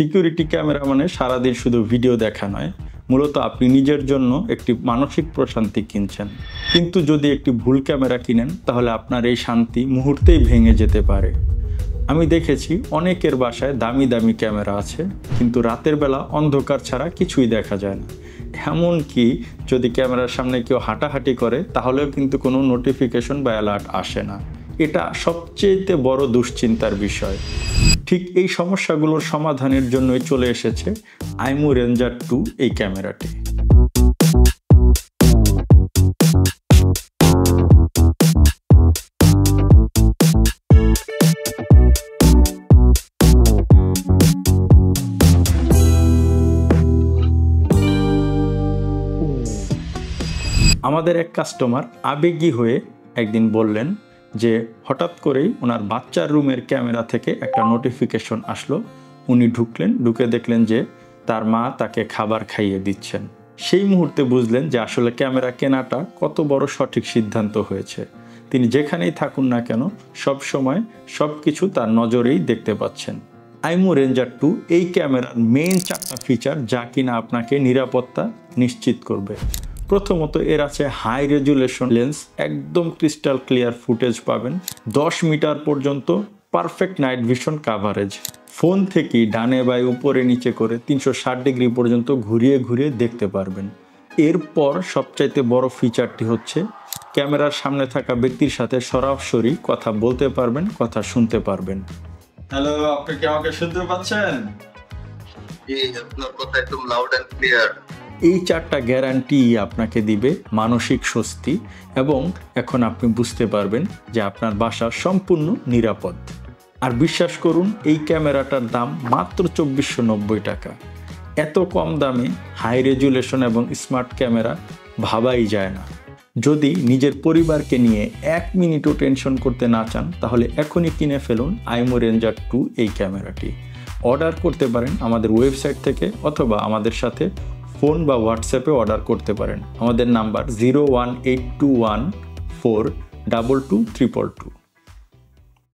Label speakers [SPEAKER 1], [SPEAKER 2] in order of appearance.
[SPEAKER 1] Security camera মানে সারাদিন শুধু ভিডিও দেখা নয়, মূলত আপনি নিজের জন্য একটি মানসিক প্রশান্তি কিনছেন। কিন্তু যদি একটি ভুল ক্যামেরা কিনেন তাহলে আপনার এই শান্তি মুহূর্তেই ভেঙে যেতে পারে। আমি দেখেছি অনেকের বাসায় দামি দামি ক্যামেরা আছে, কিন্তু রাতের বেলা অন্ধকার ছাড়া কিছুই দেখা যায় না। এমনকি যদি ক্যামেরার সামনে কেউ হাঁটাহাঁটি করে তাহলেও কিন্তু কোনো নোটিফিকেশন বা অ্যালার্ট আসে না। এটা সবচেয়ে বড় দুশ্চিন্তার বিষয়। ঠিক এই সমস্যাগুলোর সমাধানের জন্যই চলে এসেছে আইমু রেঞ্জার 2 এই ক্যামেরাটি। আমাদের এক কাস্টমার আবেগী হয়ে একদিন বললেন যে হঠাৎ করেই ওনার বাচ্চার রুমের ক্যামেরা থেকে একটা নোটিফিকেশন আসলো। উনি ঢুকে দেখলেন যে তার মা তাকে খাবার খাইয়ে দিচ্ছেন। সেই মুহূর্তে বুঝলেন যে আসলে ক্যামেরা কেনাটা কত বড় সঠিক সিদ্ধান্ত হয়েছে। তিনি যেখানেই থাকুন না কেন সব সময় সব কিছু তার নজরেই দেখতে পাচ্ছেন। আইমু রেঞ্জার 2 এই ক্যামেরার মেইন 4টা ফিচার যা কিনা আপনাকে নিরাপত্তা নিশ্চিত করবে। প্রথমত এর আছে হাই রেজুলেশন লেন্স, একদম ক্রিস্টাল ক্লিয়ার ফুটেজ পাবেন। 10 মিটার পর্যন্ত perfect night vision coverage. Phone থেকেই ডানে বাই উপরে নিচে করে 360 ডিগ্রি পর্যন্ত ঘুরিয়ে ঘুরিয়ে দেখতে পারবেন। এরপর সবচাইতে বড় ফিচারটি হচ্ছে ক্যামেরার সামনে থাকা ব্যক্তির সাথে সরাসরি কথা বলতে পারবেন, কথা শুনতে পারবেন। হ্যালো, আপনি কি আমাকে শুনতে পাচ্ছেন?
[SPEAKER 2] আপনার কথা একদম লাউড এন্ড ক্লিয়ার।
[SPEAKER 1] এই 4টা গ্যারান্টি আপনাকে দিবে মানসিক স্বস্তি, এবং এখন আপনি বুঝতে পারবেন যে আপনার বাসা সম্পূর্ণ নিরাপদ। আর বিশ্বাস করুন, এই ক্যামেরাটার দাম মাত্র 2490 টাকা। এত কম দামে হাই রেজুলেশন এবং স্মার্ট ক্যামেরা ভাবাই যায় না। যদি নিজের পরিবারকে নিয়ে 1 মিনিটও টেনশন করতে না চান তাহলে এখনই কিনে ফেলুন আইমু রেঞ্জার 2 এই ক্যামেরাটি। অর্ডার করতে পারেন আমাদের ওয়েবসাইট থেকে, অথবা আমাদের সাথে ফোন বা হোয়াটসঅ্যাপে অর্ডার করতে পারেন। আমাদের নাম্বার 01821422222।